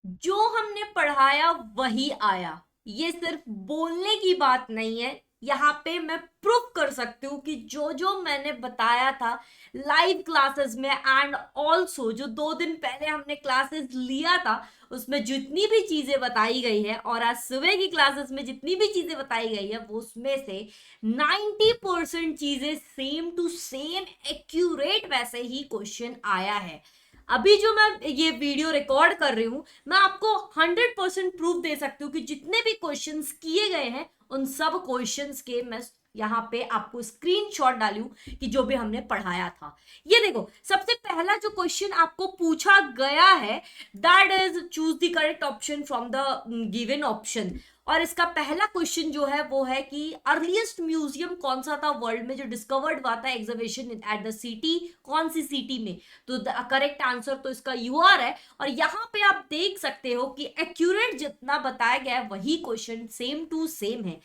जो हमने पढ़ाया वही आया। ये सिर्फ बोलने की बात नहीं है, यहाँ पे मैं प्रूफ कर सकती हूँ कि जो जो मैंने बताया था लाइव क्लासेस में एंड ऑल्सो जो 2 दिन पहले हमने क्लासेस लिया था उसमें जितनी भी चीजें बताई गई है और आज सुबह की क्लासेस में जितनी भी चीजें बताई गई है वो उसमें से 90% चीजें सेम टू सेम एक्यूरेट वैसे ही क्वेश्चन आया है। अभी जो मैं ये वीडियो रिकॉर्ड कर रही हूं मैं आपको 100% प्रूफ दे सकती हूँ कि जितने भी क्वेश्चंस किए गए हैं उन सब क्वेश्चंस के मैं यहाँ पे आपको स्क्रीनशॉट डाली हूं कि जो भी हमने पढ़ाया था। ये देखो, सबसे पहला जो क्वेश्चन आपको पूछा गया है that is choose the correct option from the given option. और इसका पहला क्वेश्चन जो है वो है कि अर्लीस्ट म्यूजियम कौन सा था वर्ल्ड में जो डिस्कवर्ड हुआ था एग्जीबिशन एट द सिटी, कौन सी सिटी में। तो करेक्ट आंसर तो इसका यूआर है। और यहां पे आप देख सकते हो कि एक्यूरेट जितना बताया गया है वही क्वेश्चन सेम टू सेम है।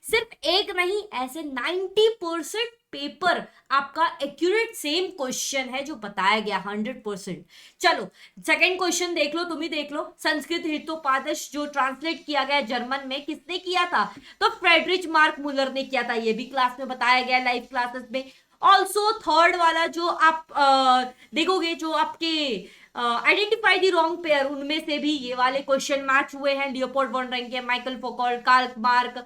सिर्फ एक नहीं, ऐसे 90% पेपर आपका एक्यूरेट सेम क्वेश्चन है जो बताया गया 100%। चलो सेकंड क्वेश्चन देख लो, तुम ही देख लो। संस्कृत हितोपदेश जो ट्रांसलेट किया गया जर्मन में किसने किया था? तो फ्रेडरिच मार्क मुलर ने किया था। ये भी क्लास में बताया गया लाइव क्लासेस में। ऑल्सो थर्ड वाला जो आप देखोगे जो आपके आइडेंटिफाई द रॉन्ग पेयर उनमें से भी ये वाले क्वेश्चन मैच हुए हैं। Leopold von Ranke, Michel Foucault, Karl Marx,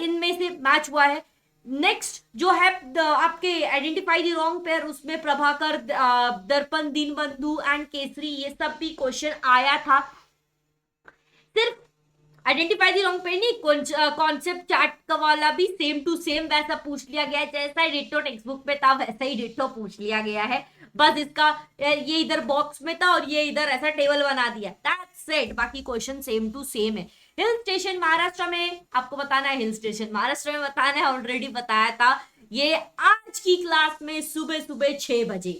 इनमें से मैच हुआ है। नेक्स्ट जो है आपके आइडेंटिफाई द रॉन्ग पेयर उसमें प्रभाकर, दर्पण, दीनबंधु एंड केसरी ये सब भी क्वेश्चन आया था। सिर्फ आइडेंटिफाई दी रॉन्ग पे नहीं, कॉन्सेप्ट चार्ट का वाला भी सेम टू सेम वैसा पूछ लिया गया है। जैसा डिटो टेक्स्ट बुक में था वैसा ही डिटो पूछ लिया गया है। बस इसका ये इधर बॉक्स में था और ये इधर ऐसा टेबल बना दिया, दैट्स इट। बाकी क्वेश्चन सेम टू सेम है। हिल स्टेशन महाराष्ट्र में आपको बताना है, हिल स्टेशन महाराष्ट्र में बताना है, ऑलरेडी बताया था। ये आज की क्लास में सुबह सुबह 6 बजे।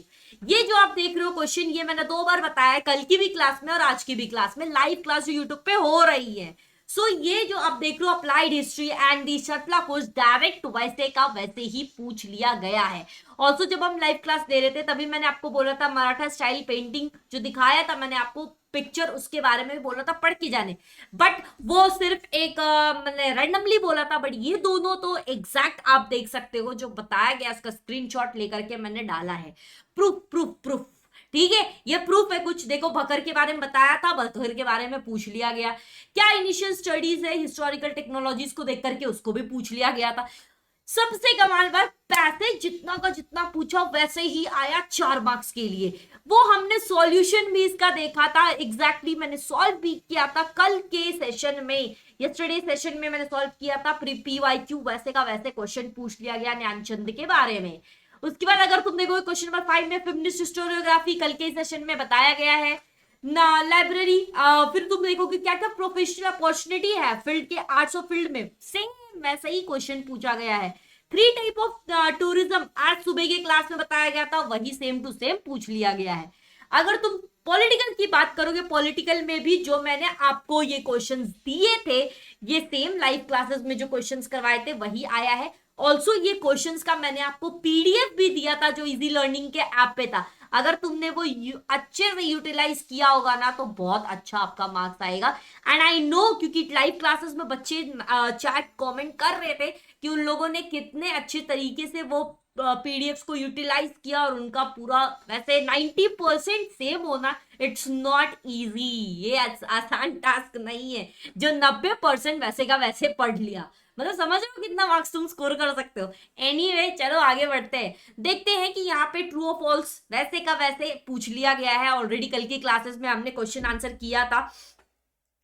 ये जो आप देख रहे हो क्वेश्चन ये मैंने 2 बार बताया, कल की भी क्लास में और आज की भी क्लास में, लाइव क्लास जो यूट्यूब पे हो रही है। सो ये जो आप देख रहे हो अप्लाइड हिस्ट्री एंड दी शटला कोर्स डायरेक्ट वैसे का वैसे ही पूछ लिया गया है। ऑल्सो जब हम लाइव क्लास दे रहे थे तभी मैंने आपको बोला था मराठा स्टाइल पेंटिंग जो दिखाया था, मैंने आपको पिक्चर उसके बारे में भी बोला था पढ़ के जाने। बट वो सिर्फ एक मैंने रैंडमली बोला था। बट ये दोनों तो एग्जैक्ट आप देख सकते हो जो बताया गया उसका स्क्रीनशॉट लेकर के मैंने डाला है। Proof proof proof. ठीक है, ये प्रूफ है। कुछ देखो भकर के बारे में बताया था, भकर के बारे में पूछ लिया गया। क्या इनिशियल स्टडीज है हिस्टोरिकल टेक्नोलॉजीज को देख करके उसको भी पूछ लिया गया था। सबसे कमाल बात, पैसे जितना का जितना पूछा वैसे ही आया 4 मार्क्स के लिए। वो हमने सॉल्यूशन भी इसका देखा था, एग्जैक्टली मैंने सॉल्व भी किया था कल के सेशन में, यस्टरडे सेशन में मैंने सॉल्व किया था। पीवाईक्यू वैसे का वैसे क्वेश्चन पूछ लिया गया ध्यानचंद के बारे में। उसके बाद अगर तुम देखो क्वेश्चन नंबर 5 में फेमिनिस्ट हिस्टोरियोग्राफी कल के सेशन में बताया गया है ना। लाइब्रेरी, फिर तुम देखोगे क्या क्या प्रोफेशनल अपॉर्चुनिटी है फील्ड के, आर्ट्स ऑफ फील्ड में सेम वैसा ही क्वेश्चन पूछा गया है। 3 टाइप ऑफ टूरिज्म आज सुबह के क्लास में बताया गया था, वही सेम टू सेम पूछ लिया गया है। अगर तुम पॉलिटिकल की बात करोगे, पॉलिटिकल में भी जो मैंने आपको ये क्वेश्चंस दिए थे ये सेम लाइव क्लासेस में जो क्वेश्चंस करवाए थे वही आया है। ऑल्सो ये क्वेश्चंस का मैंने आपको पीडीएफ भी दिया था जो इजी लर्निंग के ऐप पे था। अगर तुमने वो अच्छे से यूटिलाइज किया होगा ना तो बहुत अच्छा आपका मार्क्स आएगा। एंड आई नो क्योंकि लाइव क्लासेस में बच्चे चैट कमेंट कर रहे थे कि उन लोगों ने कितने अच्छे तरीके से वो पीडीएफ को यूटिलाइज किया और उनका पूरा वैसे 90% सेम होना इट्स नॉट इजी। ये आसान टास्क नहीं है जो 90% वैसे का वैसे पढ़ लिया। मतलब समझ रहे हो कितना मार्क्स तुम स्कोर कर सकते हो। एनीवे चलो आगे बढ़ते हैं, देखते हैं कि यहाँ पे ट्रू और फॉल्स वैसे का वैसे पूछ लिया गया है। ऑलरेडी कल की क्लासेस में हमने क्वेश्चन आंसर किया था,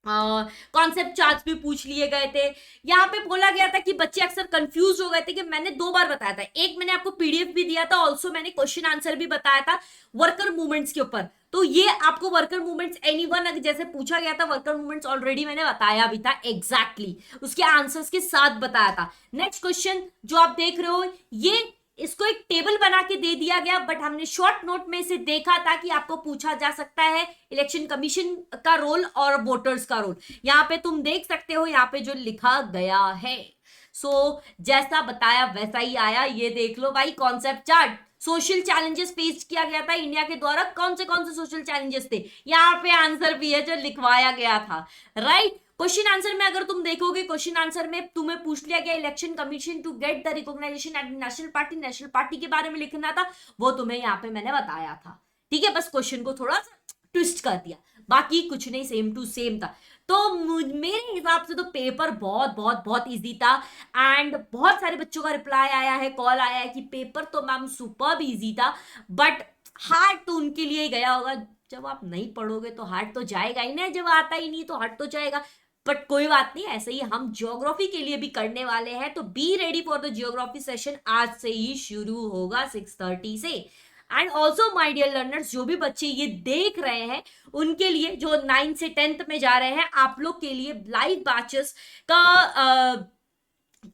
कॉन्सेप्ट चार्ट्स भी पूछ लिए गए थे। यहाँ पे बोला गया था कि बच्चे अक्सर कंफ्यूज हो गए थे कि मैंने 2 बार बताया था, एक मैंने आपको पीडीएफ भी दिया था, ऑल्सो मैंने क्वेश्चन आंसर भी बताया था वर्कर मूवमेंट्स के ऊपर। तो ये आपको वर्कर मूवमेंट्स एनीवन जैसे पूछा गया था, वर्कर मूवमेंट्स ऑलरेडी मैंने बताया भी था एग्जैक्टली उसके आंसर्स के साथ बताया था। नेक्स्ट क्वेश्चन जो आप देख रहे हो ये इसको एक टेबल बना के दे दिया गया, बट हमने शॉर्ट नोट में से देखा था कि आपको पूछा जा सकता है इलेक्शन कमीशन का रोल और वोटर्स का रोल। यहाँ पे तुम देख सकते हो यहाँ पे जो लिखा गया है। सो जैसा बताया वैसा ही आया, ये देख लो भाई concept chart. Social challenges face किया गया था इंडिया के द्वारा, कौन से सोशल चैलेंजेस थे, यहाँ पे आंसर भी है जो लिखवाया गया था, राइट। क्वेश्चन आंसर में अगर तुम देखोगे, क्वेश्चन आंसर में तुम्हें पूछ लिया गया election commission to get the recognisation at national party के बारे में लिखना था, वो तुम्हें यहाँ पे मैंने बताया था, ठीक है। बस क्वेश्चन को थोड़ा सा ट्विस्ट कर दिया, बाकी कुछ नहीं, सेम टू सेम था। तो मेरे हिसाब से तो पेपर बहुत बहुत बहुत इजी था, एंड बहुत सारे बच्चों का रिप्लाई आया है, कॉल आया है कि पेपर तो मैम सुपर्ब इजी था, बट हार्ड तो उनके लिए ही गया होगा। जब आप नहीं पढ़ोगे तो हार्ड तो जाएगा ही ना, जब आता ही नहीं तो हार्ड तो जाएगा। बट कोई बात नहीं, ऐसे ही हम ज्योग्राफी के लिए भी करने वाले हैं, तो be ready for the geography session, आज से ही शुरू होगा 6:30 से। And also my dear learners, जो भी बच्चे ये देख रहे हैं उनके लिए, जो 9th से 10th में जा रहे हैं, आप लोग के लिए लाइव बैचेस का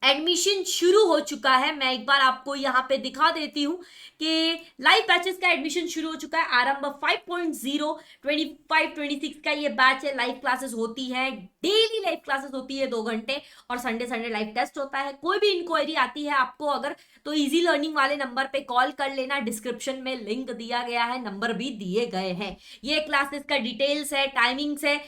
एडमिशन शुरू हो चुका है। मैं एक बार आपको यहाँ पे दिखा देती हूँ कि लाइव बैचेस का एडमिशन शुरू हो चुका है। आरंभ 5.0 25-26 का ये बैच है। लाइव क्लासेस होती है, डेली लाइव क्लासेस होती है 2 घंटे, और संडे लाइव टेस्ट होता है। कोई भी इंक्वायरी आती है आपको अगर, तो इजी लर्निंग वाले नंबर पे कॉल कर लेना, डिस्क्रिप्शन में लिंक दिया गया है, नंबर भी दिए गए हैं। ये क्लासेस का डिटेल्स है, टाइमिंग्स है,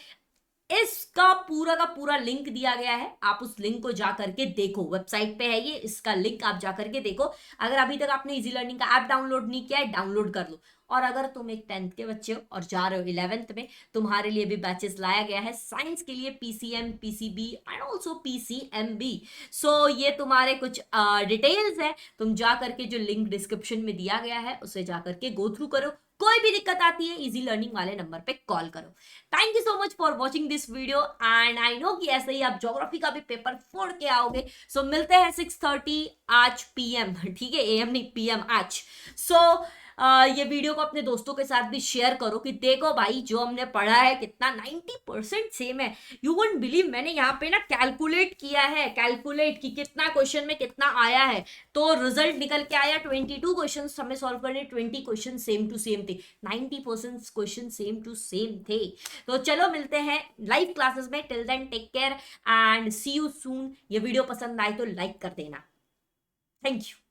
इसका पूरा का पूरा लिंक दिया गया है, आप उस लिंक को जा करके देखो, वेबसाइट पे है ये, इसका लिंक आप जा करके देखो। अगर अभी तक आपने इजी लर्निंग का ऐप डाउनलोड नहीं किया है, डाउनलोड कर लो। और अगर तुम एक 10th के बच्चे हो और जा रहे हो 11th में, तुम्हारे लिए भी बैचेस लाया गया है साइंस के लिए, PCM, PCB and also PCMB. So ये तुम्हारे कुछ डिटेल्स है, तुम जा करके जो लिंक डिस्क्रिप्शन में दिया गया है उसे जा करके गो थ्रू करो। कोई भी दिक्कत आती है, इजी लर्निंग वाले नंबर पे कॉल करो। Thank you so much for watching this video, and I know कि ऐसे ही आप ज्योग्राफी का भी पेपर फोड़ के आओगे। सो मिलते हैं 6:30 आज पीएम, ठीक है, एएम नहीं पीएम आज। सो ये वीडियो को अपने दोस्तों के साथ भी शेयर करो कि देखो भाई जो हमने पढ़ा है कितना 90% सेम है। यू वोंट बिलीव, मैंने यहाँ पे ना कैलकुलेट किया है, कैलकुलेट कि कितना क्वेश्चन में कितना आया है, तो रिजल्ट निकल के आया 22 क्वेश्चन हमें सॉल्व करने, 20 क्वेश्चन सेम टू सेम थे, 90% क्वेश्चन सेम टू सेम थे। तो चलो मिलते हैं लाइव क्लासेस में, till then take care and see you soon. ये वीडियो पसंद आए तो लाइक कर देना। Thank you.